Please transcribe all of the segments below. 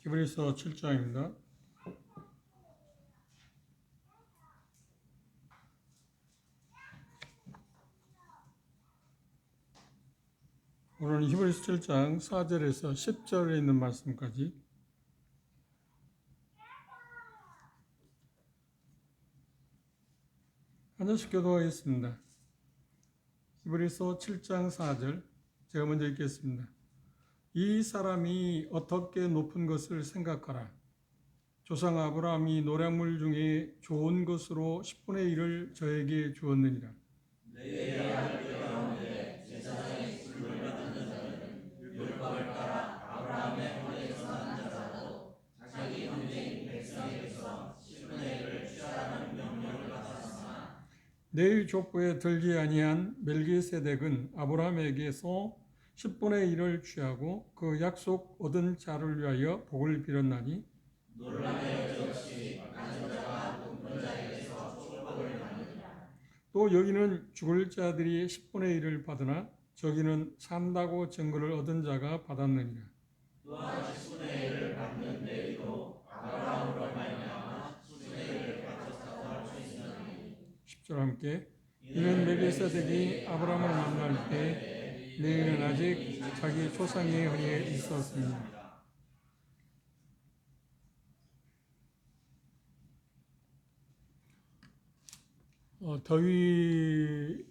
히브리서 7장입니다. 오늘은 히브리서 7장 4절에서 10절에 있는 말씀까지 하나씩 교도하겠습니다. 히브리서 7장 4절 제가 먼저 읽겠습니다. 이 사람이 어떻게 높은 것을 생각하라. 조상 아브라함이 노략물 중에 좋은 것으로 10분의 1을 저에게 주었느니라. 내 아들 가운데 제사장의 수를 받는 자는 율법을 따라 아브라함의 후대에서 난 자라도 자기 형제인 백성에게서 10분의 1을 취하라는 명령을 받았으나 내일 족보에 들지 아니한 멜기세덱은 아브라함에게서 10분의 1을 취하고 그 약속 얻은 자를 위하여 복을 빌었나니 논란의 여지없이 낮은 자가 높은 자에게서 축복을 받느니라. 또 여기는 죽을 자들이 10분의 1을 받으나 저기는 산다고 증거를 얻은 자가 받았느니라. 또한 10분의 1을 받는 레위도 아브라함으로 말미암아 10분의 1을 받았다고 할 수 있으니 10절 함께 이는 멜기세덱이 아브라함을 만날 때 레위는 아직 자기 조상의 후에 있었습니다. 더위를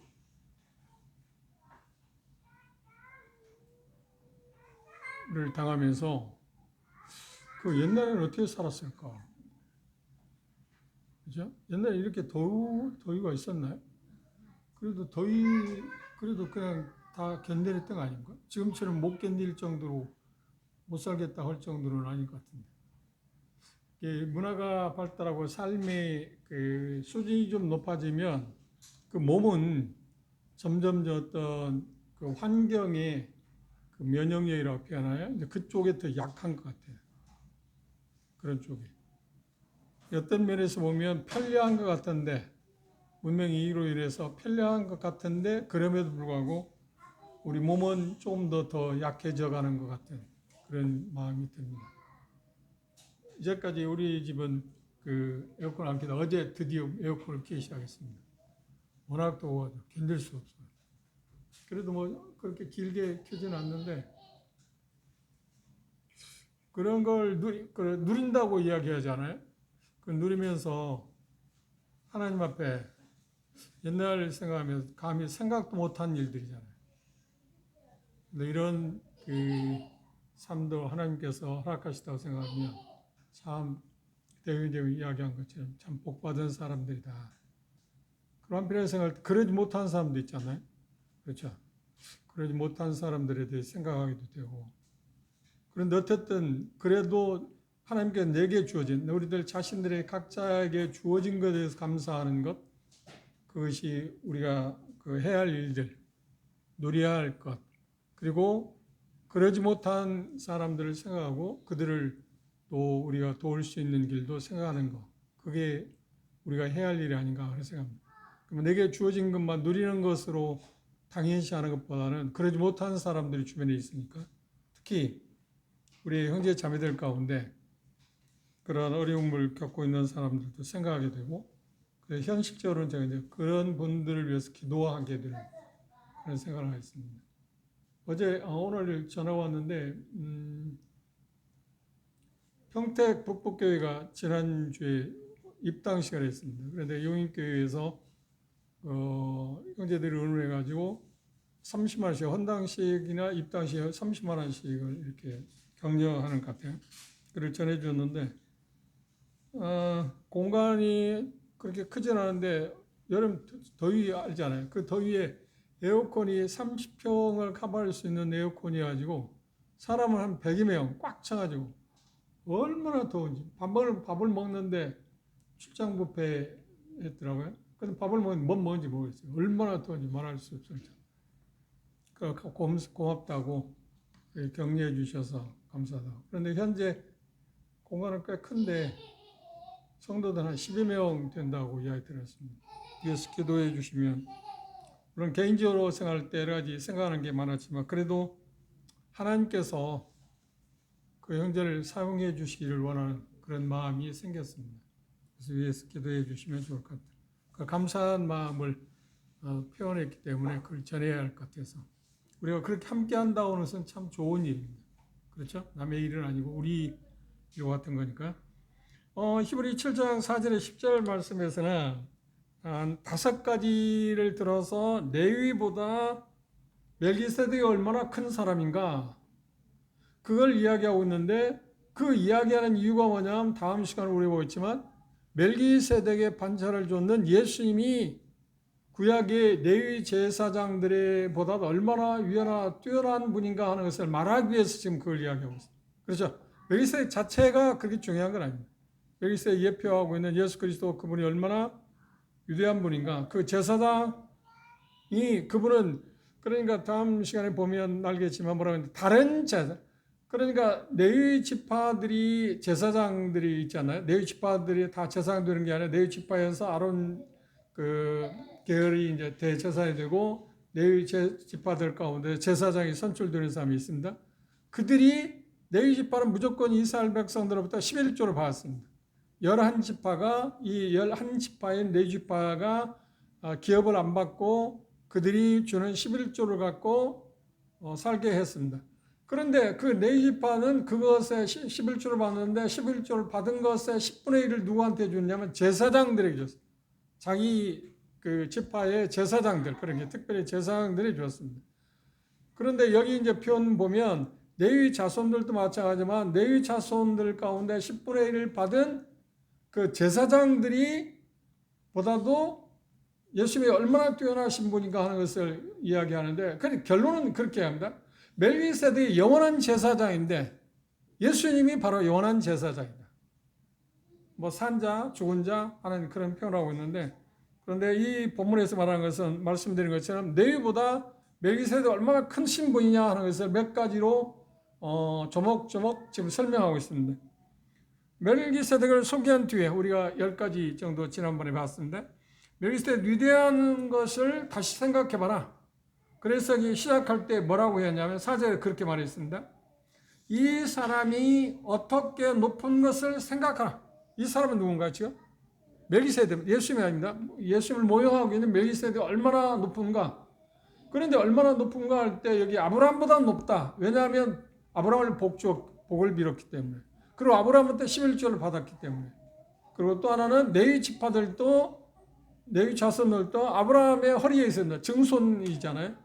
당하면서 그 옛날에는 어떻게 살았을까? 그죠? 옛날에 이렇게 더위가 있었나요? 그래도 그래도 그냥 다 견뎌냈던 거 아닌가? 지금처럼 못 견딜 정도로 못 살겠다 할 정도는 아닌 것 같은데. 문화가 발달하고 삶의 그 수준이 좀 높아지면 그 몸은 점점 어떤 그 환경의 그 면역력이라고 표현하나요? 이제 그쪽에 더 약한 것 같아요. 그런 쪽에. 어떤 면에서 보면 편리한 것 같은데, 문명이 이로 인해서 편리한 것 같은데, 그럼에도 불구하고 우리 몸은 조금 더 약해져 가는 것 같은 그런 마음이 듭니다. 이제까지 우리 집은 그 에어컨 안 켜다 어제 드디어 에어컨을 켜기 시작했습니다. 워낙 더워서 견딜 수 없어요. 그래도 뭐 그렇게 길게 켜지는 않는데 그런 걸 누린다고 이야기하잖아요. 그 누리면서 하나님 앞에 옛날 생각하면 감히 생각도 못한 일들이잖아요. 근데 이런 그 삶도 하나님께서 허락하시다고 생각하면 참 대의대의 이야기한 것처럼 참 복받은 사람들이다. 그런 한편의 생각할 때 그러지 못한 사람도 있잖아요. 그렇죠? 그러지 못한 사람들에 대해 생각하기도 되고. 그런데 어쨌든 그래도 하나님께 내게 주어진 우리들 자신들의 각자에게 주어진 것에 대해서 감사하는 것, 그것이 우리가 그 해야 할 일들, 누려야 할 것, 그리고 그러지 못한 사람들을 생각하고 그들을 또 우리가 도울 수 있는 길도 생각하는 것, 그게 우리가 해야 할 일이 아닌가 그런 생각합니다. 그러면 내게 주어진 것만 누리는 것으로 당연시하는 것보다는 그러지 못한 사람들이 주변에 있으니까 특히 우리 형제 자매들 가운데 그런 어려움을 겪고 있는 사람들도 생각하게 되고 현실적으로는 제가 이제 그런 분들을 위해서 기도하게 되는 그런 생각을 하겠습니다. 오늘 전화 왔는데 평택 북북교회가 지난주에 입당식을 했습니다. 그런데 용인교회에서 형제들이 의논해가지고 30만 원씩 헌당식이나 입당식 30만 원씩을 이렇게 격려하는 것 같아요. 그걸 전해주었는데 공간이 그렇게 크진 않은데 여름 더위 알잖아요. 그 더위에 에어컨이 30평을 커버할 수 있는 에어컨이 가지고 사람을 한 100여 명 꽉 차가지고 얼마나 더운지 밥을 먹는데 출장 뷔페 했더라고요. 근데 밥을 먹는데 뭐 먹는지 모르겠어요. 얼마나 더운지 말할 수 없어요. 고맙다고 격려해 주셔서 감사하다고. 그런데 현재 공간은 꽤 큰데 성도들 한 12명 된다고 이야기 들었습니다. 위에서 기도해 주시면 물론 개인적으로 생각할 때 여러 가지 생각하는 게 많았지만 그래도 하나님께서 그 형제를 사용해 주시기를 원하는 그런 마음이 생겼습니다. 그래서 위에서 기도해 주시면 좋을 것 같아요. 그 감사한 마음을 표현했기 때문에 그걸 전해야 할 것 같아서 우리가 그렇게 함께 한다는 것은 참 좋은 일입니다. 그렇죠? 남의 일은 아니고 우리 일 같은 거니까. 히브리 7장 4절에 10절 말씀에서는 한 5가지를 들어서 레위보다 멜기세덱이 얼마나 큰 사람인가 그걸 이야기하고 있는데 그 이야기하는 이유가 뭐냐면 다음 시간에 우리 보겠지만 멜기세덱의 반차를 줬는 예수님이 구약의 레위 제사장들보다 얼마나 위하나 뛰어난 분인가 하는 것을 말하기 위해서 지금 그걸 이야기하고 있습니다. 그렇죠? 멜기세덱 자체가 그렇게 중요한 건 아닙니다. 멜기세덱 예표하고 있는 예수 그리스도 그분이 얼마나 위대한 분인가. 그 제사장이 그분은 그러니까 다음 시간에 보면 알겠지만 뭐라고 하는데 다른 제사 그러니까 레위 지파들이 제사장들이 있잖아요. 레위 지파들이 다 제사장 되는 게 아니라 레위 지파에서 아론 그 계열이 이제 대제사장이 되고 레위 지파들 가운데 제사장이 선출되는 사람이 있습니다. 그들이 레위 지파는 무조건 이스라엘 백성들로부터 11조를 받았습니다. 11지파가 이 11지파인 레위 지파가 기업을 안 받고 그들이 주는 11조를 갖고 살게 했습니다. 그런데 그 레위지파는 그것에 11조를 받는데 11조를 받은 것의 10분의 1을 누구한테 줬냐면 제사장들에게 줬어요. 자기 그 지파의 제사장들, 그렇게 특별히 제사장들이 줬습니다. 그런데 여기 이제 표현 보면 레위 자손들도 마찬가지지만 레위 자손들 가운데 10분의 1을 받은 그 제사장들이 보다도 예수님이 얼마나 뛰어나신 분인가 하는 것을 이야기하는데 결론은 그렇게 합니다. 멜기세덱이 영원한 제사장인데 예수님이 바로 영원한 제사장이다. 뭐 산자, 죽은 자 하는 그런 표현을 하고 있는데 그런데 이 본문에서 말하는 것은 말씀드린 것처럼 레위보다 멜기세덱이 얼마나 큰 신분이냐 하는 것을 몇 가지로 조목조목 지금 설명하고 있습니다. 멜기세덱을 소개한 뒤에 우리가 10가지 정도 지난번에 봤습니다. 멜기세덱 위대한 것을 다시 생각해봐라. 그래서 시작할 때 뭐라고 했냐면 4절에 그렇게 말했습니다. 이 사람이 어떻게 높은 것을 생각하라. 이 사람은 누군가 지금? 멜기세덱, 예수님이 아닙니다. 예수님을 모형하고 있는 멜기세덱이 얼마나 높은가? 그런데 얼마나 높은가 할 때 여기 아브라함보다 높다. 왜냐하면 아브라함을 복을 빌었기 때문에. 그리고 아브라함한테 11조를 받았기 때문에. 그리고 또 하나는 레위 지파들도 레위 자손들도 아브라함의 허리에 있었는데 증손이잖아요.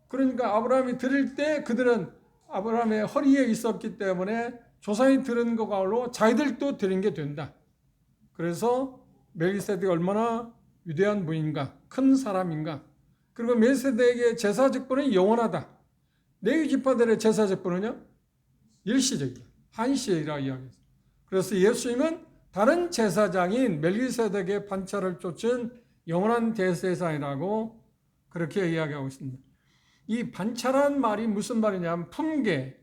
그러니까 아브라함이 드릴 때 그들은 아브라함의 허리에 있었기 때문에 조상이 드린 것으로 자기들도 드린 게 된다. 그래서 멜기세덱이 얼마나 위대한 분인가, 큰 사람인가. 그리고 멜기세덱의 제사 직분은 영원하다. 레위 지파들의 제사 직분은요 일시적이다. 한시적이라고 이야기했어요. 그래서 예수님은 다른 제사장인 멜기세덱의 반차를 쫓은 영원한 대제사장이라고 그렇게 이야기하고 있습니다. 이 반차란 말이 무슨 말이냐면 품계,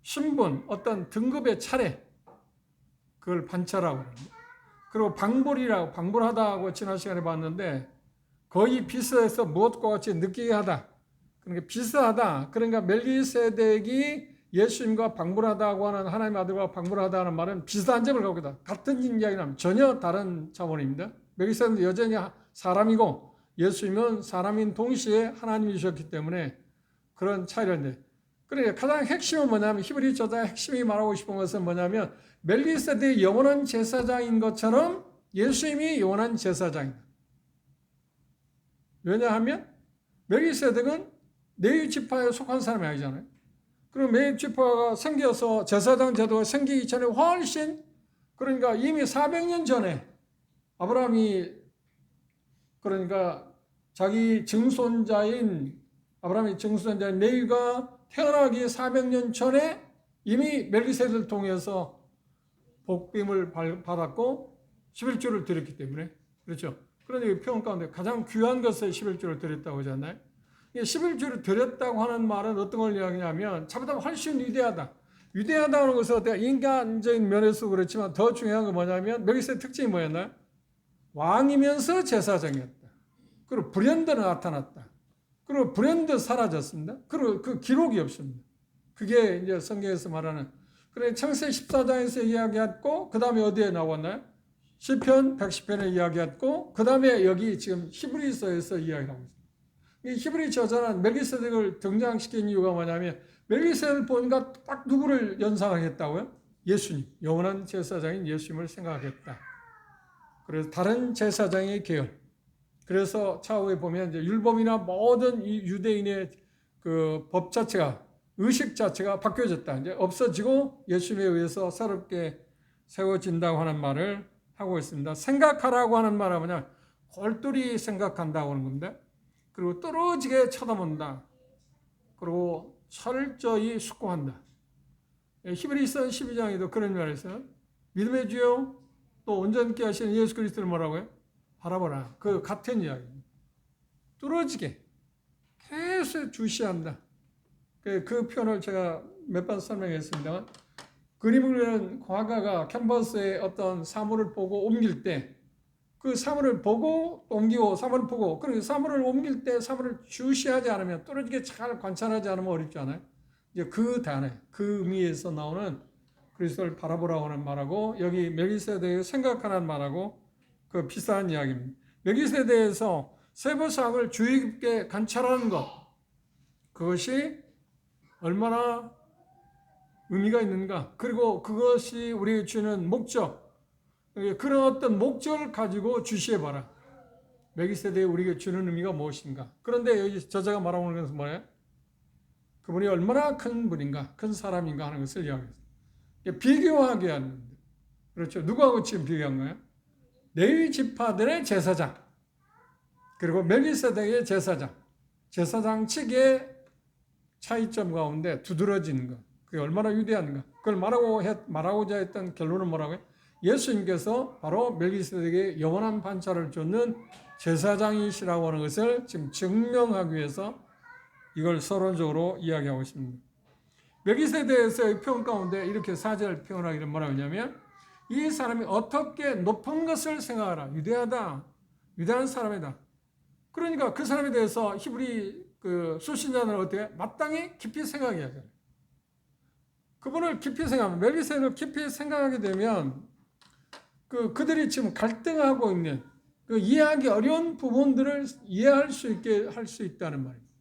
신분, 어떤 등급의 차례 그걸 반차라고 합니다. 그리고 방불하다고 지난 시간에 봤는데 거의 비슷해서 무엇과 같이 느끼게 하다. 그러니까 비슷하다. 그러니까 멜기세덱이 예수님과 방불하다고 하는 하나님 아들과 방불하다는 말은 비슷한 점을 갖고 있다. 같은 이야기는 전혀 다른 차원입니다. 멜기세덱은 여전히 사람이고 예수님은 사람인 동시에 하나님이셨기 때문에 그런 차이를 내. 그러니까 가장 핵심은 뭐냐면 히브리 저자의 핵심이 말하고 싶은 것은 뭐냐면 멜기세덱이 영원한 제사장인 것처럼 예수님이 영원한 제사장이다. 왜냐하면 멜기세덱은 레위 지파에 속한 사람이 아니잖아요. 그리고 레위 지파가 생겨서 제사장 제도가 생기기 전에 훨씬 그러니까 이미 400년 전에 아브라함이 그러니까 자기 증손자인 아브라함의 증손자인 레위가 태어나기 400년 전에 이미 멜기세덱을 통해서 복빔을 받았고 11조를 드렸기 때문에 그렇죠. 그런데 표현 가운데 가장 귀한 것에 11조를 드렸다고 하잖아요. 11조를 드렸다고 하는 말은 어떤 걸 이야기하냐면 자보다 훨씬 위대하다. 위대하다는 것은 어때요? 인간적인 면에서 그렇지만 더 중요한 건 뭐냐면 멜기세덱 특징이 뭐였나요? 왕이면서 제사장이었다. 그리고 불현듯 나타났다. 그리고 불현듯 사라졌습니다. 그리고 그 기록이 없습니다. 그게 이제 성경에서 말하는 그래 창세 14장에서 이야기했고 그 다음에 어디에 나왔나요? 시편 110편에 이야기했고 그 다음에 여기 지금 히브리서에서 이야기하고 있습니다. 이 히브리 저자는 멜기세덱을 등장시킨 이유가 뭐냐면 멜기세덱을 보니까 딱 누구를 연상하겠다고요? 예수님, 영원한 제사장인 예수님을 생각하겠다. 그래서 다른 제사장의 계열. 그래서 차후에 보면 이제 율법이나 모든 이 유대인의 그 법 자체가 의식 자체가 바뀌어졌다. 이제 없어지고 예수님에 의해서 새롭게 세워진다고 하는 말을 하고 있습니다. 생각하라고 하는 말은 뭐냐? 골똘히 생각한다고 하는 건데, 그리고 떨어지게 쳐다본다. 그리고 철저히 숙고한다. 히브리서 12장에도 그런 말이 있어요. 믿음의 주요 또 온전케 하시는 예수 그리스도를 뭐라고요? 바라보라. 그 같은 이야기입니다. 뚫어지게 계속 주시한다. 그 표현을 제가 몇 번 설명했습니다만 그림을 그리는画가가 캔버스에 어떤 사물을 보고 옮길 때 그 사물을 보고 옮기고 사물을 보고 그리고 사물을 옮길 때 사물을 주시하지 않으면 뚫어지게 잘 관찰하지 않으면 어렵지 않아요? 이제 그 단어, 그 의미에서 나오는 그리스도를 바라보라고 하는 말하고 여기 멜기세덱을 생각하는 말하고 그 비슷한 이야기입니다. 멜기세덱에서 세부사항을 주의 깊게 관찰하는 것, 그것이 얼마나 의미가 있는가, 그리고 그것이 우리에게 주는 목적, 그런 어떤 목적을 가지고 주시해봐라. 멜기세덱이 우리에게 주는 의미가 무엇인가. 그런데 여기 저자가 말하고 있는 것은 뭐예요? 그분이 얼마나 큰 분인가, 큰 사람인가 하는 것을 이야기합니다. 비교하게 하는, 그렇죠. 누구하고 지금 비교한 거예요? 레위 지파들의 제사장, 그리고 멜기세덱의 제사장, 제사장 측의 차이점 가운데 두드러지는 것, 그게 얼마나 위대한가. 그걸 말하고자 했던 결론은 뭐라고요? 예수님께서 바로 멜기세덱에게 영원한 반차를 줬는 제사장이시라고 하는 것을 지금 증명하기 위해서 이걸 서론적으로 이야기하고 있습니다. 멜기세덱에서의 표현 가운데 이렇게 4절 표현하기를 뭐라고 하냐면 이 사람이 어떻게 높은 것을 생각하라. 위대하다. 위대한 사람이다. 그러니까 그 사람에 대해서 히브리 그 수신자는 어떻게? 마땅히 깊이 생각해야 돼요. 그분을 깊이 생각하면, 멜기세덱을 깊이 생각하게 되면 그들이 지금 갈등하고 있는 그 이해하기 어려운 부분들을 이해할 수 있게 할 수 있다는 말입니다.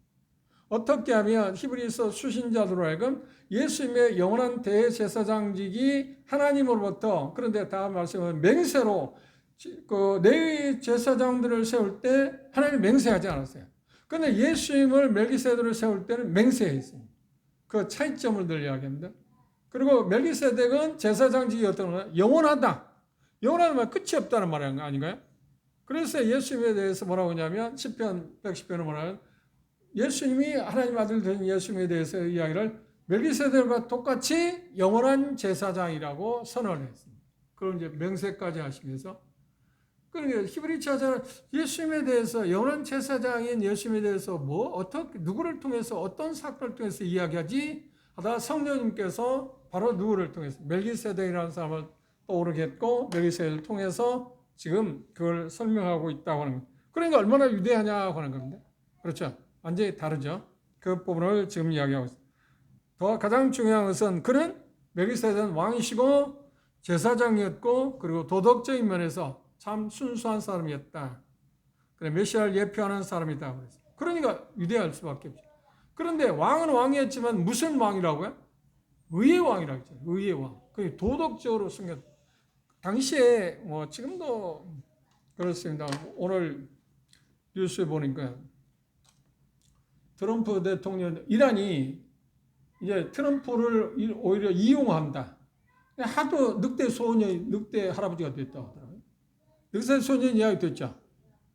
어떻게 하면 히브리서 수신자들로 하여금 예수님의 영원한 대제사장직이 하나님으로부터, 그런데 다음 말씀은 맹세로 그 레위 제사장들을 세울 때 하나님 맹세하지 않았어요. 그런데 예수님을 멜기세덱을 세울 때는 맹세했어요. 그 차이점을 늘 이야기합니다. 그리고 멜기세덱은 제사장직이 어떤 거예요? 영원하다. 영원하다는 말 끝이 없다는 말 아닌가요? 그래서 예수님에 대해서 뭐라고 하냐면 시편 110편은 뭐라고 예수님이 하나님 아들 된 예수님에 대해서 이야기를 멜기세덱과 똑같이 영원한 제사장이라고 선언을 했습니다. 그걸 이제 맹세까지 하시면서 그러니까 히브리 저자는 예수님에 대해서 영원한 제사장인 예수님에 대해서 뭐 어떻게 누구를 통해서 어떤 사건을 통해서 이야기하지 하다 성령님께서 바로 누구를 통해서 멜기세덱이라는 사람을 떠오르게 했고 멜기세덱을 통해서 지금 그걸 설명하고 있다고 하는 겁니다. 그러니까 얼마나 위대하냐고 하는 겁니다. 그렇죠? 완전히 다르죠. 그 부분을 지금 이야기하고 있습니다. 더 가장 중요한 것은 그는 멜기세덱은 왕이시고 제사장이었고 그리고 도덕적인 면에서 참 순수한 사람이었다. 그래 메시아를 예표하는 사람이다. 그러니까 위대할 수밖에 없죠. 그런데 왕은 왕이었지만 무슨 왕이라고요? 의의 왕이라고 했죠. 의의 왕. 그 도덕적으로 승격. 당시에 뭐 지금도 그렇습니다. 오늘 뉴스에 보니까 트럼프 대통령 이란이 이제 트럼프를 오히려 이용한다. 하도 늑대 소년, 늑대 할아버지가 됐다고 하더라고요. 늑대 소년 이야기 됐죠.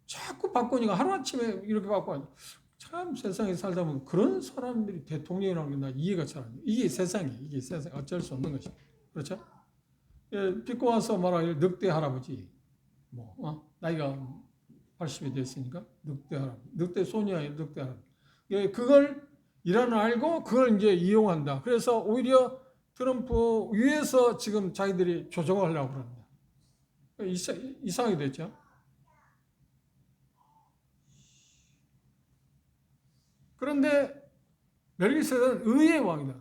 자꾸 바꾸니까 하루아침에 이렇게 바꿔. 참 세상에 살다 보면 그런 사람들이 대통령이라는 게 나 이해가 잘 안 돼. 이게 세상이에요. 이게 세상. 어쩔 수 없는 것입니다. 그렇죠? 예, 빚고 와서 말하기를 늑대 할아버지. 나이가 80이 됐으니까 늑대 할아버지. 늑대 소녀예요. 늑대 할아버지. 예, 그걸 이란을 알고 그걸 이제 이용한다. 그래서 오히려 트럼프 위에서 지금 자기들이 조정을 하려고 그럽니다. 이상하게 됐죠. 그런데 멜기세덱은 의의 왕이다.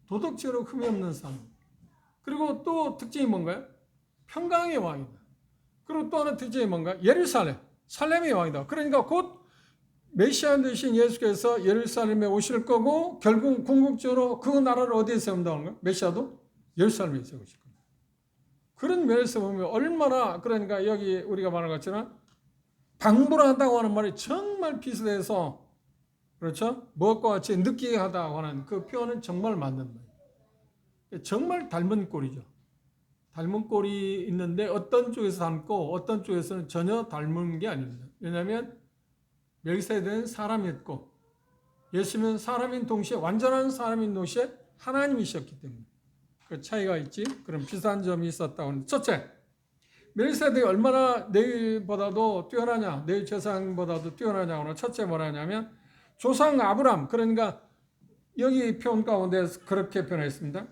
도덕적으로 흠이 없는 사람. 그리고 또 특징이 뭔가요? 평강의 왕이다. 그리고 또 하나 특징이 뭔가? 예루살렘, 살렘의 왕이다. 그러니까 곧 메시아 되신 예수께서 예루살렘에 오실 거고 결국 궁극적으로 그 나라를 어디에 세운다는 거예요? 메시아도 예루살렘에 세우실 겁니다. 그런 면에서 보면 얼마나 그러니까 여기 우리가 말한 것처럼 방불하다고 하는 말이 정말 비슷해서 그렇죠? 무엇과 같이 느끼게 하다고 하는 그 표현은 정말 맞는 말이에요. 정말 닮은 꼴이죠. 닮은 꼴이 있는데 어떤 쪽에서 닮고 어떤 쪽에서는 전혀 닮은 게 아닙니다. 왜냐하면 멜기세덱은 사람이었고 예수는 사람인 동시에 완전한 사람인 동시에 하나님이셨기 때문에 그 차이가 있지. 그런 비슷한 점이 있었다고 하는데 첫째, 멜기세덱이 얼마나 레위보다도 뛰어나냐, 레위 제사장보다도 뛰어나냐고는 첫째 뭐라냐면 조상 아브람, 그러니까 여기 표현 가운데 그렇게 표현했습니다.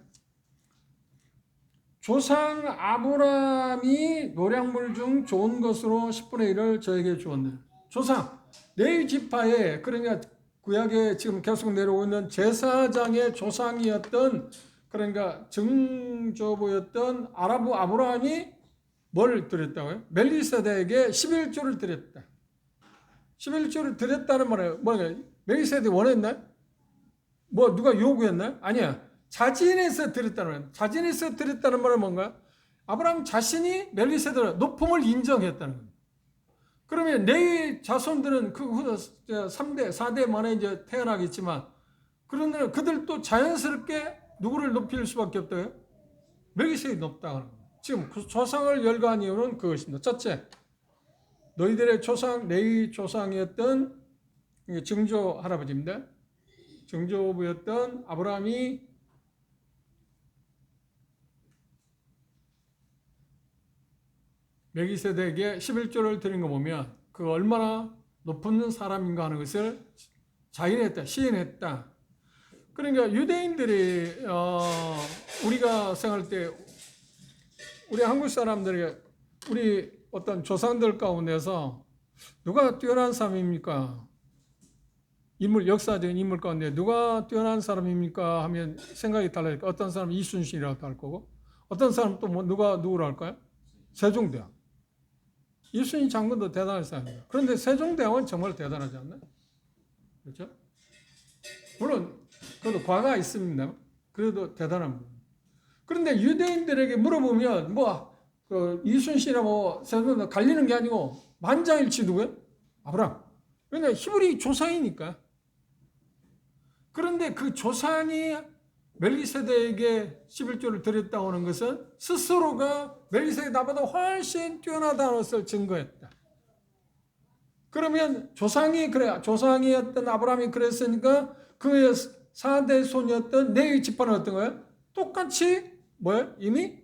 조상 아브람이 노량물 중 좋은 것으로 10분의 1을 저에게 주었네. 조상, 레위 지파에 그러니까 구약에 지금 계속 내려오고 있는 제사장의 조상이었던 그러니까 증조부였던 아브라함이 뭘 드렸다고요? 멜기세덱에게 11조를 드렸다. 11조를 드렸다는 말은 뭐예요? 멜기세덱이 원했나요? 뭐 누가 요구했나요? 아니야. 자진해서 드렸다는 말이에요. 자진해서 드렸다는 말은 뭔가? 아브라함 자신이 멜기세덱의 높음을 인정했다는 거예요. 그러면 내 자손들은 그 후 3대, 4대 만에 이제 태어나겠지만 그런데 그들도 자연스럽게 누구를 높일 수밖에 없다고요? 멜기세덱이 높다고 하는 거예요. 지금 그 조상을 열거한 이유는 그것입니다. 첫째, 너희들의 조상, 레위 조상이었던 증조 할아버지입니다. 증조부였던 아브라함이 멜기세덱에게 11조를 드린 거 보면 그 얼마나 높은 사람인가 하는 것을 자인했다, 시인했다. 그러니까 유대인들이 우리가 생각할 때 우리 한국 사람들에게 우리 어떤 조상들 가운데서 누가 뛰어난 사람입니까? 인물, 역사적인 인물 가운데 누가 뛰어난 사람입니까? 하면 생각이 달라니까 어떤 사람은 이순신이라고 할 거고 어떤 사람은 또 뭐 누구로 할까요? 세종대왕. 이순신 장군도 대단한 사람이에요. 그런데 세종대왕은 정말 대단하지 않나요? 그렇죠? 물론 그래도 과가 있습니다. 그래도 대단한 분. 그런데 유대인들에게 물어보면 그 이순신하고 세종대왕 갈리는 게 아니고 만장일치 누구예요? 아브라함. 왜냐하면 히브리 조상이니까. 그런데 그 조상이 멜기세덱에게 11조를 드렸다고 하는 것은 스스로가 멜기세덱이 나보다 훨씬 뛰어나다는 것을 증거했다. 그러면 조상이었던 아브라함이 그랬으니까 그의 4대 손이었던 레위 지파는 어떤 거예요? 똑같이 이미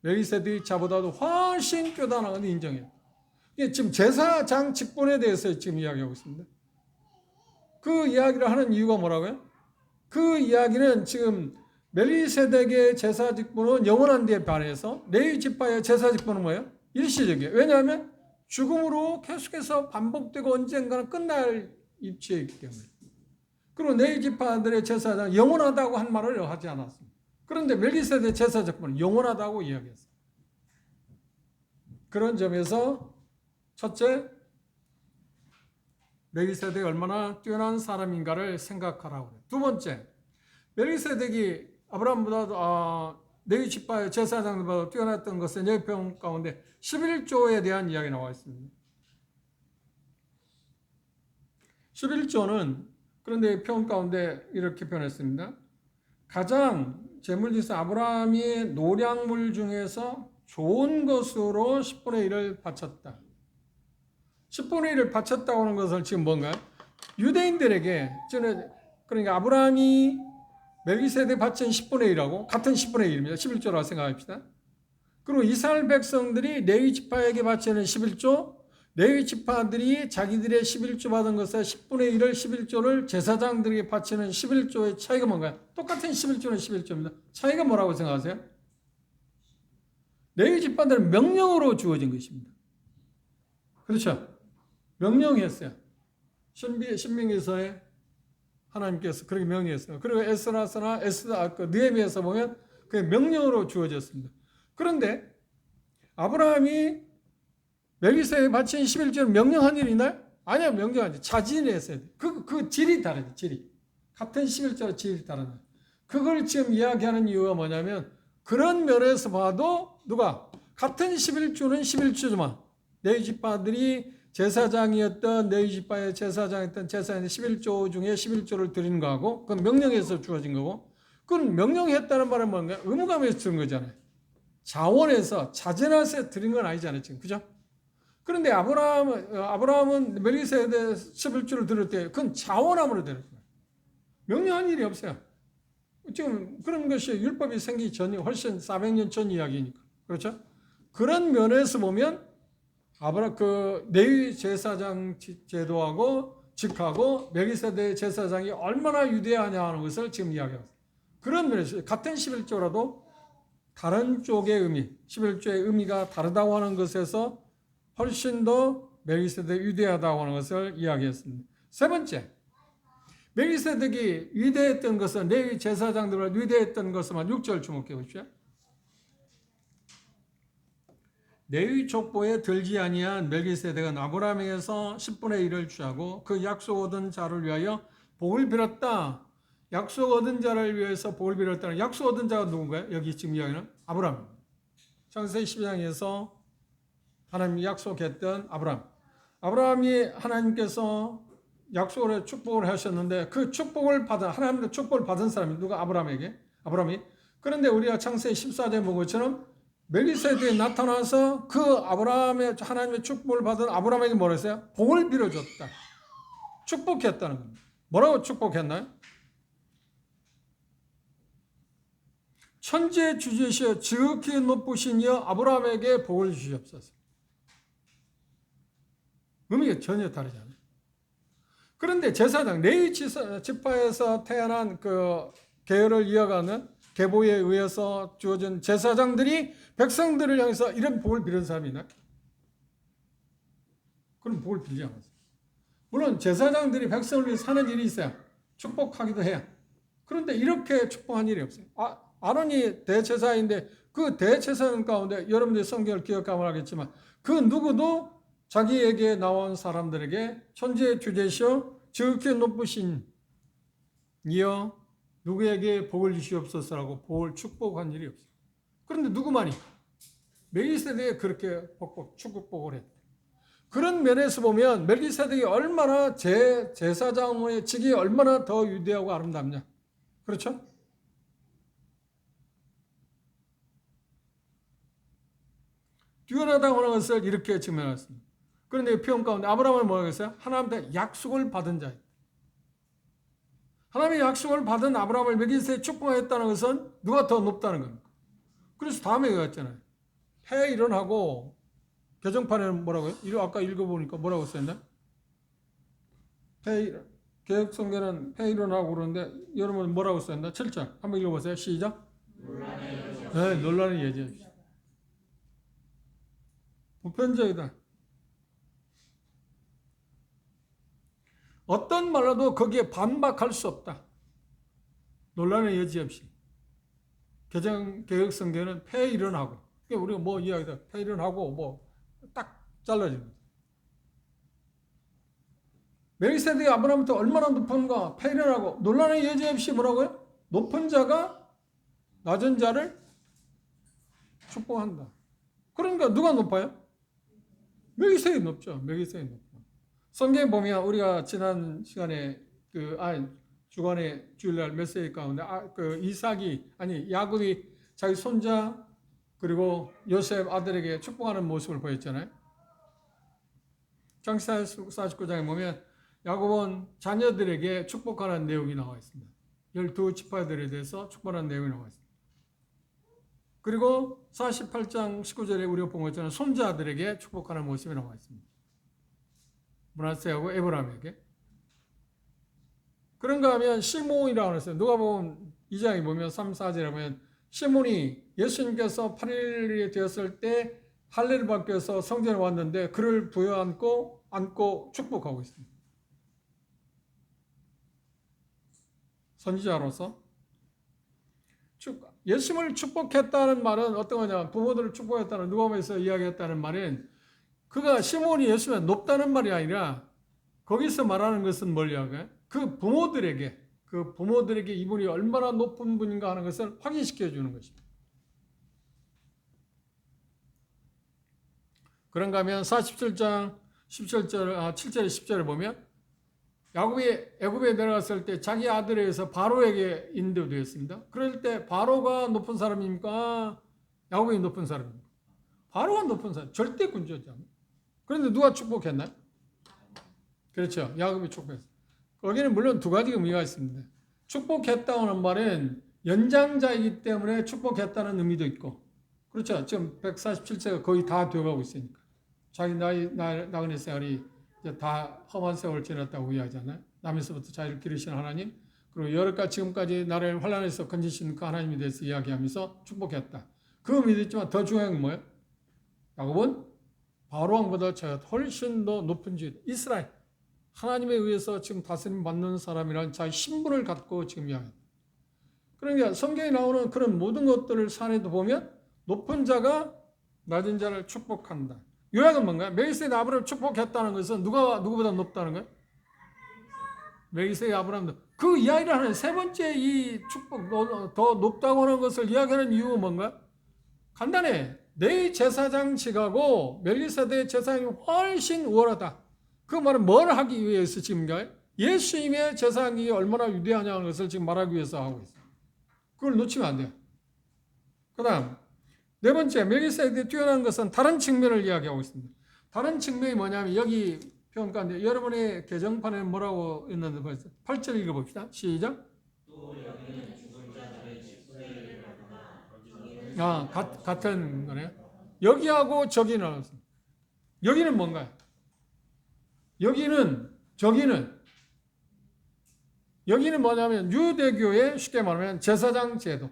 멜기세덱이 자보다도 훨씬 뛰어나다는 걸 인정해요. 지금 제사장 직분에 대해서 지금 이야기하고 있습니다. 그 이야기를 하는 이유가 뭐라고요? 그 이야기는 지금 멜기세덱의 제사 직분은 영원한 데에 반해서 레위 지파의 제사 직분은 뭐예요? 일시적이에요. 왜냐하면 죽음으로 계속해서 반복되고 언젠가는 끝날 입지에 있기 때문에. 그리고 레위 지파들의 제사장은 영원하다고 한 말을 하지 않았습니다. 그런데 멜기세덱의 제사 직분은 영원하다고 이야기했어요. 그런 점에서 첫째, 멜기세덱이 얼마나 뛰어난 사람인가를 생각하라고 해요. 두 번째, 멜기세덱이 아브라함보다도 레위 지파의 제사장들보다 뛰어났던 것은 여기 표현 가운데 11조에 대한 이야기 나와 있습니다. 11조는 그런데 표현 가운데 이렇게 표현했습니다. 가장 재물지사 아브라함이 노량물 중에서 좋은 것으로 10분의 1을 바쳤다. 10분의 1을 바쳤다고 하는 것은 지금 뭔가요? 유대인들에게 그러니까 아브라함이 멜기세덱 바친 10분의 1하고 같은 10분의 1입니다. 11조라고 생각합시다. 그리고 이스라엘 백성들이 레위 지파에게 바치는 11조, 레위 지파들이 자기들의 11조 받은 것의 10분의 1을 11조를 제사장들에게 바치는 11조의 차이가 뭔가요? 똑같은 11조는 11조입니다. 차이가 뭐라고 생각하세요? 레위 지파들은 명령으로 주어진 것입니다. 그렇죠? 명령했어요. 신명기서에 하나님께서 그렇게 명령했어요. 그리고 에스라서나 느헤미야서 보면 그게 명령으로 주어졌습니다. 그런데 아브라함이 멜기세덱에 바친 11조를 명령한 일이 있나요? 아니요, 명령하지. 자진이 했어야 돼. 그 질이 다르죠, 질이. 같은 11조로 질이 다르다. 그걸 지금 이야기하는 이유가 뭐냐면, 그런 면에서 봐도 누가 같은 11조는 11조지만 레위 지파들이 제사장이었던 레위 지파의 제사장이었던 제사장의 11조 중에 11조를 드리는 거하고 그건 명령에서 주어진 거고, 그건 명령했다는 말은 뭔가 의무감에서 드린 거잖아요. 자원에서 자진해서 드린 건 아니잖아요, 지금. 그죠? 그런데 아브라함은 멜기세덱 11조를 드릴 때 그건 자원함으로 드렸어요. 명령한 일이 없어요. 지금 그런 것이 율법이 생기기 전이 훨씬 400년 전 이야기니까. 그렇죠? 그런 면에서 보면 레위 제사장 제도하고 직하고 멜기세덱 제사장이 얼마나 유대하냐 하는 것을 지금 이야기합니다. 그런 면에서 같은 11조라도 다른 쪽의 의미, 11조의 의미가 다르다고 하는 것에서 훨씬 더 멜기세덱이 위대하다고 하는 것을 이야기했습니다. 세 번째, 멜기세덱이 위대했던 것은 레위 제사장들을 위대했던 것만 6절 주목해 보십시오. 레위 족보에 들지 아니한 멜기세덱은 아브라함에게서 10분의 1을 취하고 그 약속 얻은 자를 위하여 복을 빌었다. 약속 얻은 자를 위해서 복을 빌었다는 약속 얻은 자가 누군가요? 여기 지금 이야기는 아브라함. 창세기 12장에서 하나님이 약속했던 아브라함. 아브라함이 하나님께서 약속을 축복을 하셨는데 그 축복을 받은 하나님의 축복을 받은 사람이 누가 아브라함이. 그런데 우리가 창세기 14장에 본 것처럼 멜기세덱이 나타나서 그 아브라함의 하나님의 축복을 받은 아브라함에게 뭐라 했어요? 복을 빌어줬다. 축복했다는 겁니다. 뭐라고 축복했나요? 천지의 주제시여 지극히 높으신 이여 아브라함에게 복을 주시옵소서. 의미가 전혀 다르잖아요. 그런데 제사장 레위 지파에서 태어난 그 계열을 이어가는 계보에 의해서 주어진 제사장들이 백성들을 향해서 이런 복을 빌은 사람이 있나? 그런 복을 빌지 않았어요. 물론 제사장들이 백성을 위해 사는 일이 있어요. 축복하기도 해요. 그런데 이렇게 축복한 일이 없어요. 아론이 대제사인데 그 대제사장 가운데 여러분들이 성경을 기억하면 알겠지만 그 누구도 자기에게 나온 사람들에게 천지의 주제시여 지극히 높으신 이여 누구에게 복을 주시옵소서라고 복을 축복한 일이 없어요. 그런데 누구만이 멜기세덱이 그렇게 축복을 했다. 그런 면에서 보면 멜기세덱이 얼마나 제사장의 직이 얼마나 더 위대하고 아름답냐. 그렇죠? 뛰어나다고 하는 것을 이렇게 증명했습니다. 그런데 표현 가운데 아브라함은 뭐라고 했어요? 하나님한테 약속을 받은 자예요. 하나님의 약속을 받은 아브라함을 멜기세덱이 축복했다는 것은 누가 더 높다는 겁니다. 그래서 다음에 그랬잖아요. 해 일어나고 개정판에는 뭐라고요? 아까 읽어보니까 뭐라고 써있나? 개혁성경은 해 일어나고 그러는데 여러분 뭐라고 써있나? 7절 한번 읽어보세요. 시작. 논란의 예제. 보편적이다. 어떤 말로도 거기에 반박할 수 없다. 논란의 여지 없이. 개혁성경은 폐 일어나고. 우리가 뭐 이야기다. 폐 일어나고 뭐 딱 잘라집니다. 멜기세덱이 아브라함부터 얼마나 높은가? 폐 일어나고. 논란의 여지 없이 뭐라고요? 높은 자가 낮은 자를 축복한다. 그러니까 누가 높아요? 멜기세덱이 높죠. 멜기세덱이 높죠. 성경에 보면 우리가 지난 시간에 주간에 주일날 메시지 가운데 야곱이 자기 손자 그리고 요셉 아들에게 축복하는 모습을 보였잖아요. 창세기 49장에 보면 야곱은 자녀들에게 축복하는 내용이 나와 있습니다. 12지파들에 대해서 축복하는 내용이 나와 있습니다. 그리고 48장 19절에 우리가 본 것처럼 손자들에게 축복하는 모습이 나와 있습니다. 므낫세하고 에브라임에게. 그런가 하면 시몬이라고 했어요. 누가 보면 2장에 보면 3, 4절에 보면 시몬이 예수님께서 8일이 되었을 때 할례를 받기 위해서 성전에 왔는데 그를 안고 축복하고 있습니다. 선지자로서 예수님을 축복했다는 말은 어떤 거냐? 부모들을 축복했다는 누가복음에서 이야기했다는 말은 그가 시몬이 예수님에 높다는 말이 아니라 거기서 말하는 것은 뭐냐고요? 그 부모들에게 이분이 얼마나 높은 분인가 하는 것을 확인시켜 주는 것입니다. 그런가 하면 47장 7절에 10절을 보면 야곱이 애굽에 내려갔을 때 자기 아들에 의해서 바로에게 인도되었습니다. 그럴 때 바로가 높은 사람입니까? 야곱이 높은 사람입니까? 바로가 높은 사람, 절대 군주였잖아요. 그런데 누가 축복했나요? 그렇죠. 야곱이 축복했어요. 거기는 물론 두 가지 의미가 있습니다. 축복했다는 말은 연장자이기 때문에 축복했다는 의미도 있고, 그렇죠. 지금 147세가 거의 다 되어가고 있으니까. 자기 나그네 생활이 이제 다 험한 세월을 지났다고 이야기하잖아요. 남에서부터 자기를 기르신 하나님, 그리고 여러까지 지금까지 나를 환난에서 건지신 그 하나님에 대해서 이야기하면서 축복했다. 그 의미도 있지만 더 중요한 건 뭐예요? 야곱은 바로왕보다 훨씬 더 높은 주, 이스라엘, 하나님에 의해서 지금 다스림 받는 사람이라는 자기 신분을 갖고 지금 이야기합니다. 그러니까 성경에 나오는 그런 모든 것들을 산에도 보면 높은 자가 낮은 자를 축복한다. 요약은 뭔가요? 멜기세덱 아브라함을 축복했다는 것은 누구보다 높다는 거예요? 멜기세덱 아브라함. 그 이야기를 하는 세 번째 이 축복, 더 높다고 하는 것을 이야기하는 이유가 뭔가요? 간단해. 내 제사장 직하고 멜기세덱 제사장이 훨씬 우월하다. 그 말은 뭘 하기 위해서 지금가요? 예수님의 제사장이 얼마나 위대하냐는 것을 지금 말하기 위해서 하고 있어요. 그걸 놓치면 안 돼요. 그 다음 네 번째, 멜기세덱이 뛰어난 것은 다른 측면을 이야기하고 있습니다. 다른 측면이 뭐냐면 여기 표현 가운데 여러분의 개정판에 뭐라고 있는지 보세요. 8절 읽어봅시다. 시작. 또 여기는 죽은 자들의 집수를 같은 거네요. 여기하고 저기는 여기는 뭔가요? 여기는 뭐냐면 유대교의 쉽게 말하면 제사장 제도,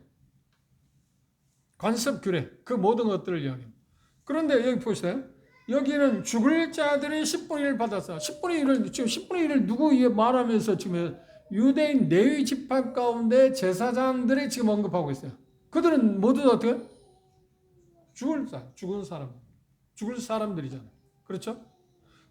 관습 규례, 그 모든 것들을 이야기합니다. 그런데 여기 보세요. 여기는 죽을 자들의 10분의 1을 받았어. 10분의 1을, 지금 10분의 1을 누구 말하면서 지금 유대인 레위 지파 가운데 제사장들이 지금 언급하고 있어요. 그들은 모두 어떻게? 죽은 사람들이잖아요. 그렇죠?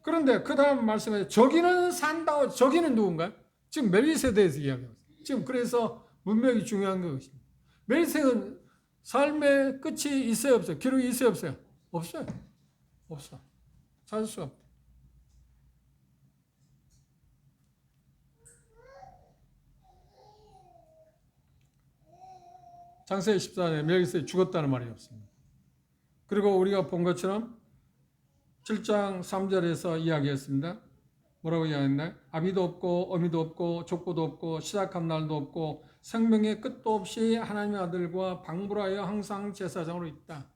그런데 그 다음 말씀에 저기는 산다. 저기는 누군가요? 지금 멜기세덱에서 이야기하고 있어요. 지금 그래서 문맥이 중요한 것입니다. 멜기세덱은 삶의 끝이 있어요, 없어요? 기록이 있어요, 없어요? 없어요. 없어. 찾을 수가 없다. 창세기 14장에 멜기세덱이 죽었다는 말이 없습니다. 그리고 우리가 본 것처럼 7장 3절에서 이야기했습니다. 뭐라고 이야기했나요? 아비도 없고 어미도 없고 족보도 없고 시작한 날도 없고 생명의 끝도 없이 하나님의 아들과 방불하여 항상 제사장으로 있다.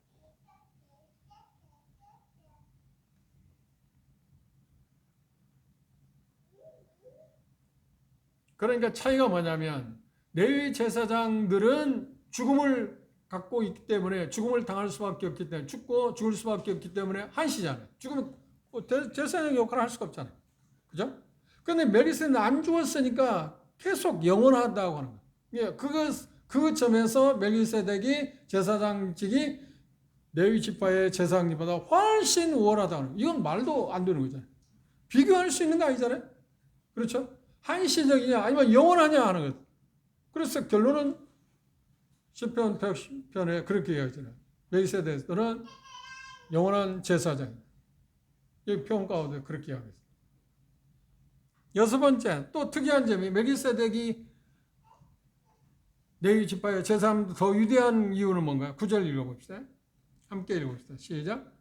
그러니까 차이가 뭐냐면 레위 제사장들은 죽음을 갖고 있기 때문에 죽음을 당할 수밖에 없기 때문에 죽고 죽을 수밖에 없기 때문에 한시잖아요. 죽으면 제사장 역할을 할 수가 없잖아요. 그죠? 그런데 멜기세덱은 안 죽었으니까 계속 영원하다고 하는 거예요. 그 점에서 멜기세덱이 제사장직이 레위 지파의 제사장보다 훨씬 우월하다는 거예요. 이건 말도 안 되는 거잖아요. 비교할 수 있는 거 아니잖아요. 그렇죠? 한시적이냐 아니면 영원하냐 하는 거예요. 그래서 결론은 시편 110편에 그렇게 이야기하잖아요. 멜기세덱은 영원한 제사장입니다. 이 표현 가운데 그렇게 이야기했어요. 여섯 번째, 또 특이한 점이 멜기세덱이 레위 지파의 제사장보다 더 위대한 이유는 뭔가요? 9절 읽어봅시다. 함께 읽어봅시다. 시작.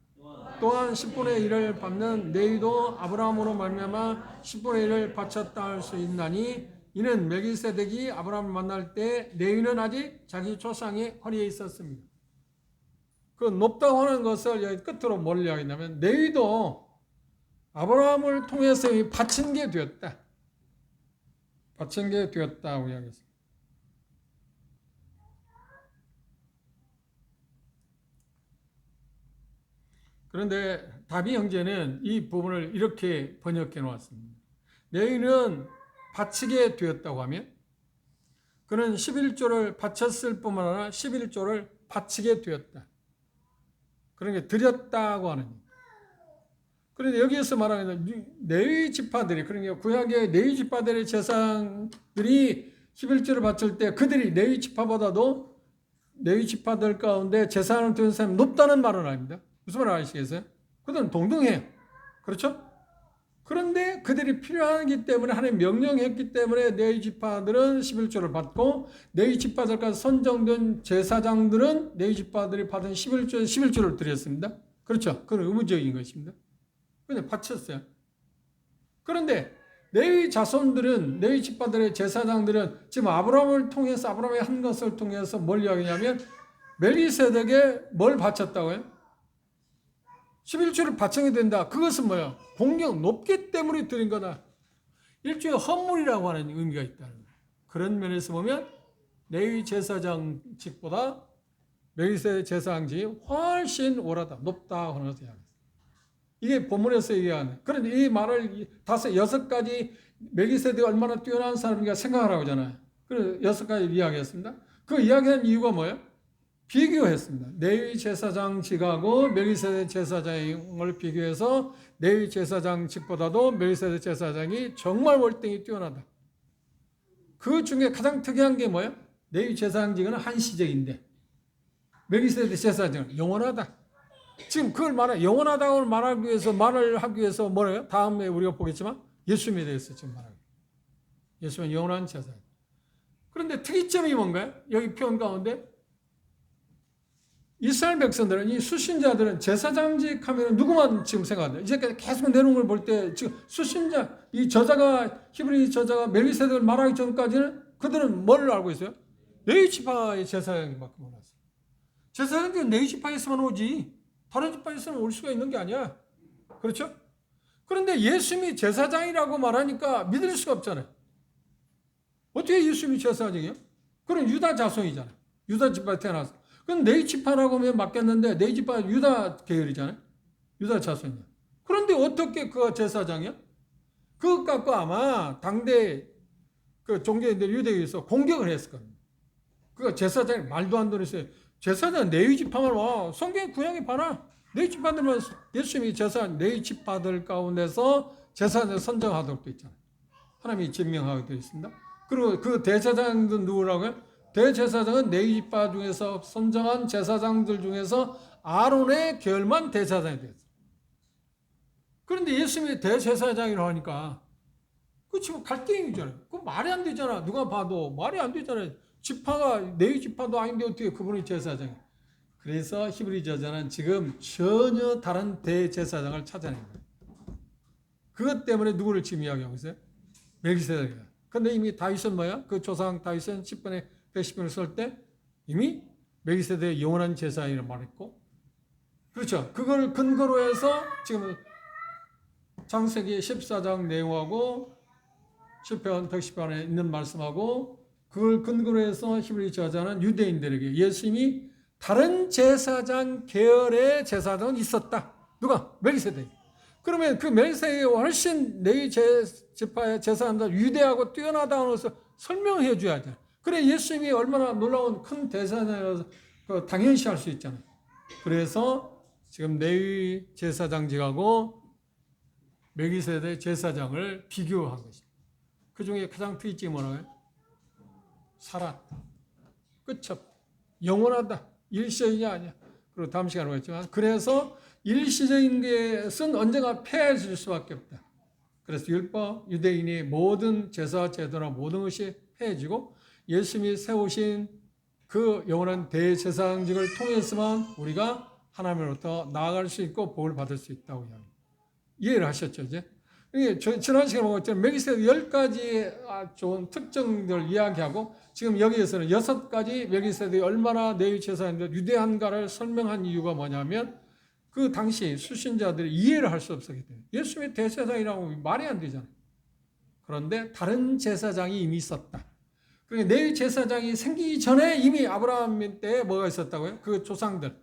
또한 10분의 1을 받는 레위도 아브라함으로 말미암아 10분의 1을 바쳤다 할 수 있나니 이는 멜기세덱이 아브라함을 만날 때 레위는 아직 자기 조상의 허리에 있었습니다. 그 높다고 하는 것을 여기 끝으로 뭘 이야기하냐면 레위도 아브라함을 통해서 바친 게 되었다. 바친 게 되었다고 이야기했습니다. 그런데 다비 형제는 이 부분을 이렇게 번역해 놓았습니다. 레위는 바치게 되었다고 하면 그는 11조를 바쳤을 뿐만 아니라 11조를 바치게 되었다. 그러니까 드렸다고 하는. 그런데 여기에서 말하는 레위 지파들이, 그러니까 구약의 레위 지파들의 제사장들이 11조를 바칠 때 그들이 레위 지파보다도 레위 지파들 가운데 제사장을 드는 사람이 높다는 말은 아닙니다. 무슨 말 아시겠어요? 그들은 동등해요. 그렇죠? 그런데 그들이 필요하기 때문에 하나님 명령했기 때문에 레위 지파들은 11조를 받고 레위 지파들까지 선정된 제사장들은 레위 지파들이 받은 11조를 드렸습니다. 그렇죠? 그건 의무적인 것입니다. 그런데 바쳤어요. 그런데 레위 자손들은, 레위 지파들의 제사장들은 지금 아브라함을 통해서, 아브라함의 한 것을 통해서 뭘 이야기냐면 멜기세덱에 뭘 바쳤다고요? 11조를 바쳐야 된다. 그것은 뭐야? 공경 높기 때문에 드린 거다. 일종의 헌물이라고 하는 의미가 있다는 거예요. 그런 면에서 보면 레위 제사장직보다 멜기세덱 제사장직이 훨씬 오라다, 높다 하는 것을 이야기합니다. 이게 본문에서 얘기하는. 그런데 이 말을 여섯 가지 멜기세덱이 얼마나 뛰어난 사람인가 생각하라고 하잖아요. 그래서 6가지 이야기했습니다. 그 이야기한 이유가 뭐예요? 비교했습니다. 레위 제사장직하고 멜기세덱 제사장을 비교해서 레위 제사장직보다도 멜기세덱 제사장이 정말 월등히 뛰어나다. 그 중에 가장 특이한 게 뭐예요? 레위 제사장직은 한시적인데 멜기세덱 제사장은 영원하다. 지금 그걸 영원하다고 말을 하기 위해서 뭐래요? 다음에 우리가 보겠지만 예수님에 대해서 지금 말하고. 예수님은 영원한 제사장. 그런데 특이점이 뭔가요? 여기 표현 가운데 이스라엘 백성들은, 이 수신자들은 제사장직 하면 누구만 지금 생각한다. 이제까지 계속 내놓은 걸 볼 때 지금 수신자, 이 저자가, 히브리 저자가 멜기세덱을 말하기 전까지는 그들은 뭘 알고 있어요? 레위 지파의 제사장밖에 몰랐어요. 제사장은 레위 지파에서만 오지 다른 지파에서는 올 수가 있는 게 아니야. 그렇죠? 그런데 예수님이 제사장이라고 말하니까 믿을 수가 없잖아요. 어떻게 예수님이 제사장이에요? 그럼 유다 자손이잖아요. 유다 지파에 태어나서. 그럼 레위 지파라고 하면 맞겠는데 레위 지파는 유다 계열이잖아요. 유다 자손이야. 그런데 어떻게 그가 제사장이야? 그것 갖고 아마 당대 그 종교인들 유대에서 공격을 했을 겁니다. 그가 제사장이 말도 안 되는 소리. 제사장 레위 지파만 와. 성경에 구약에 봐라. 레위 지파들만 예수님이 제사장 레위 지파들 가운데서 제사장 선정하도록 되어 있잖아요. 하나님이 증명하게 되어 있습니다. 그리고 그 대제사장은 누구라고요? 대제사장은 레위 지파 중에서 선정한 제사장들 중에서 아론의 계열만 대제사장이 되었어요. 그런데 예수님이 대제사장이라고 하니까 그 지금 갈등이잖아요. 그 말이 안 되잖아. 누가 봐도 말이 안 되잖아요. 지파가 레위 지파도 아닌데 어떻게 그분이 제사장이에요? 그래서 히브리 저자는 지금 전혀 다른 대제사장을 찾아낸 거예요. 그것 때문에 누구를 지금 이야기하고 있어요? 멜기세덱이야. 근데 이미 다윗은 뭐야? 그 조상 다윗은 10분에 110분을 쓸 때 이미 멜기세덱의 영원한 제사장이라고 말했고, 그렇죠. 그걸 근거로 해서 지금 창세기 14장 내용하고 시편 110편에 있는 말씀하고 그걸 근거로 해서 히브리 저자는 유대인들에게 예수님이 다른 제사장 계열의 제사장은 있었다. 누가? 멜기세덱. 그러면 그 멜기세덱이 훨씬 레위 지파의 제사장보다 유대하고 뛰어나다고 해서 설명해 줘야죠. 그래 예수님이 얼마나 놀라운 큰 대사장이라서 당연시 할 수 있잖아요. 그래서 지금 레위 제사장직하고 멜기세덱 제사장을 비교한 것입니다. 그 중에 가장 특이점이 뭐라고요? 살았다. 끝이 없다. 영원하다. 일시적이냐 아니야. 그리고 다음 시간에 보겠지만 그래서 일시적인 것은 언젠가 폐해질 수밖에 없다. 그래서 율법, 유대인의 모든 제사, 제도나 모든 것이 폐해지고 예수님이 세우신 그 영원한 대제사장직을 통해서만 우리가 하나님으로부터 나아갈 수 있고 복을 받을 수 있다고 이야기합니다. 이해를 하셨죠, 이제? 지난 시간에 보았지만 멜기세덱 10가지 좋은 특징들을 이야기하고 지금 여기에서는 6가지 멜기세덱이 얼마나 레위 제사장인데 유대한가를 설명한 이유가 뭐냐면 그 당시 수신자들이 이해를 할 수 없었기 때문에 예수님의 대제사장이라고 말이 안 되잖아요. 그런데 다른 제사장이 이미 있었다. 그러니까 레위 제사장이 생기기 전에 이미 아브라함 때 뭐가 있었다고요? 그 조상들.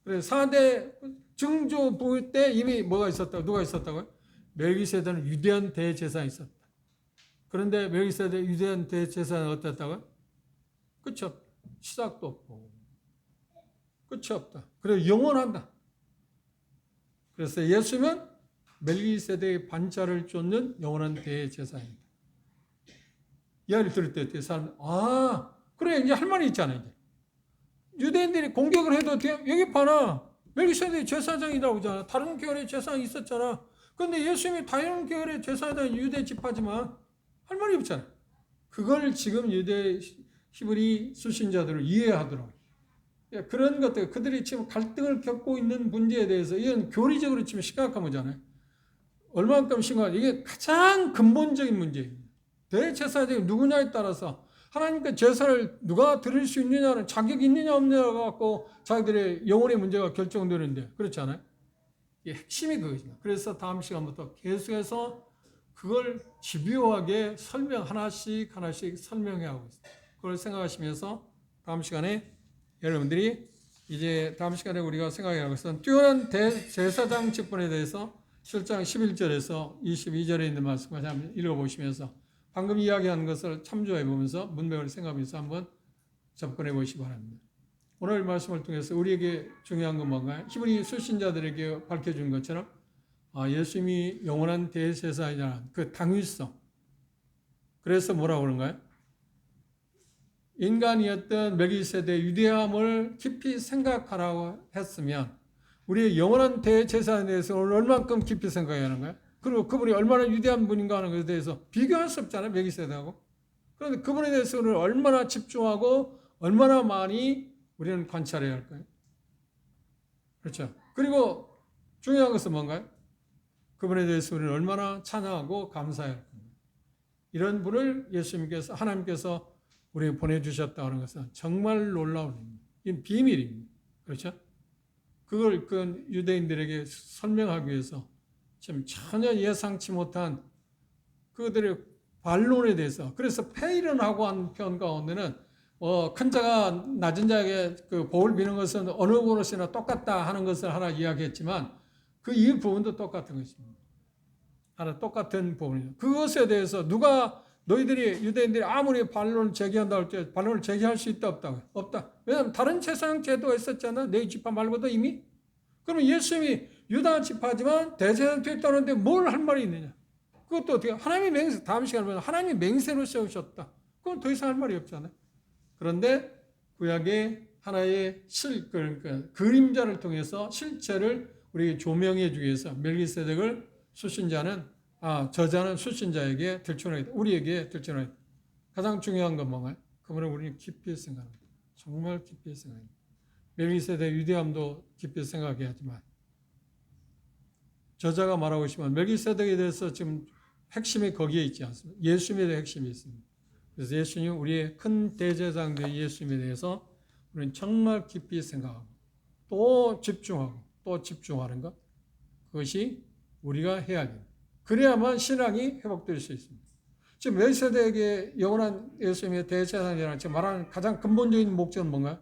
그래서 4대 증조부 때 이미 뭐가 있었다고? 누가 있었다고요? 멜기세덱은 유대한 대제사장이 있었다. 그런데 멜기세덱 유대한 대제사장은 어땠다고요? 끝이 없다. 시작도 없고 끝이 없다. 그리고 영원한다. 그래서 예수는 멜기세덱의 반차를 쫓는 영원한 대제사장입니다. 이야기를 들을 때 어떻게 사람 그래 이제 할 말이 있잖아요. 이제. 유대인들이 공격을 해도 어떻게 여기 봐라 멜기세덱이 제사장이라고 하잖아. 다른 계열의 제사장이 있었잖아. 그런데 예수님이 다른 계열의 제사장이 유대 지파지만 할 말이 없잖아. 그걸 지금 유대 히브리 수신자들을 이해하더라고요. 그런 것들, 그들이 지금 갈등을 겪고 있는 문제에 대해서 이건 교리적으로 지금 심각한 거잖아요. 얼마만큼 심각한, 이게 가장 근본적인 문제예요. 대제사장이 누구냐에 따라서 하나님께 제사를 누가 드릴 수 있느냐는 자격이 있느냐 없느냐가 갖고 자기들의 영혼의 문제가 결정되는데 그렇지 않아요? 이게 핵심이 그거죠. 그래서 다음 시간부터 계속해서 그걸 집요하게 하나씩 설명해 가고 있습니다. 그걸 생각하시면서 다음 시간에 여러분들이 이제 다음 시간에 우리가 생각해 할 것은 뛰어난 대제사장 직분에 대해서 실장 11절에서 22절에 있는 말씀을 한번 읽어보시면서 방금 이야기한 것을 참조해 보면서 문맥을 생각하면서 한번 접근해 보시기 바랍니다. 오늘 말씀을 통해서 우리에게 중요한 건 뭔가요? 히브리 수신자들에게 밝혀준 것처럼 예수님이 영원한 대제사장이라는 그 당위성. 그래서 뭐라고 그런가요? 인간이었던 멜기세덱의 유대함을 깊이 생각하라고 했으면 우리의 영원한 대제사장에 대해서 얼마만큼 깊이 생각해야 하는 거예요? 그리고 그분이 얼마나 유대한 분인가 하는 것에 대해서 비교할 수 없잖아요. 멜기세덱하고. 그런데 그분에 대해서 우리는 얼마나 집중하고 얼마나 많이 우리는 관찰해야 할까요? 그렇죠. 그리고 중요한 것은 뭔가요? 그분에 대해서 우리는 얼마나 찬양하고 감사해야 할 겁니다. 이런 분을 예수님께서 하나님께서 우리에게 보내주셨다는 것은 정말 놀라운 일입니다. 이건 비밀입니다. 그렇죠? 그걸 그 유대인들에게 설명하기 위해서 지금 전혀 예상치 못한 그들의 반론에 대해서 그래서 페이런하고 한 표현 가운데는 큰 자가 낮은 자에게 그 복을 비는 것은 어느 곳이나 똑같다 하는 것을 하나 이야기했지만 그 이 부분도 똑같은 것입니다. 하나 똑같은 부분이죠. 그것에 대해서 누가 너희들이 유대인들이 아무리 반론을 제기한다 할 때 반론을 제기할 수 있다 없다? 없다. 왜냐하면 다른 제사장 제도가 있었잖아. 네 지파 말고도 이미. 그러면 예수님이 유다 지파지만 대제사장 됐다는데 뭘 할 말이 있느냐? 그것도 어떻게 하나님이 맹세 다음 시간에 보면 하나님이 맹세로 세우셨다. 그건 더 이상 할 말이 없잖아요. 그런데 구약의 하나의 그러니까 그림자를 통해서 실체를 우리에게 조명해 주기 위해서 멜기세덱을 수신자는 저자는 수신자에게 들춰내겠다. 우리에게 들춰내겠다. 가장 중요한 건 뭔가요? 그분을 우리는 깊이 생각합니다. 정말 깊이 생각합니다. 멜기세덱 유대함도 깊이 생각해야 하지만 저자가 말하고 있지만 멜기세덱에 대해서 지금 핵심이 거기에 있지 않습니다. 예수님에 대한 핵심이 있습니다. 그래서 예수님 우리의 큰 대제사장된 예수님에 대해서 우리는 정말 깊이 생각하고 또 집중하는 것 그것이 우리가 해야 합니다. 그래야만 신앙이 회복될 수 있습니다. 지금 멜기세덱의 영원한 예수님의 대제사장이라는 지금 말하는 가장 근본적인 목적은 뭔가요?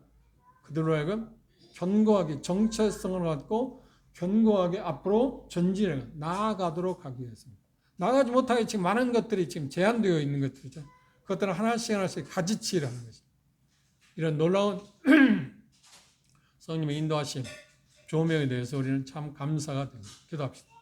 그들로 하여금 견고하게 정체성을 갖고 견고하게 앞으로 전진해 나아가도록 하기 위해서입니다. 나가지 못하게 지금 많은 것들이 지금 제한되어 있는 것들이죠. 그것들을 하나씩 가지치라는 것입니다. 이런 놀라운 성령의 인도하심, 조명에 대해서 우리는 참 감사가 됩니다. 기도합시다.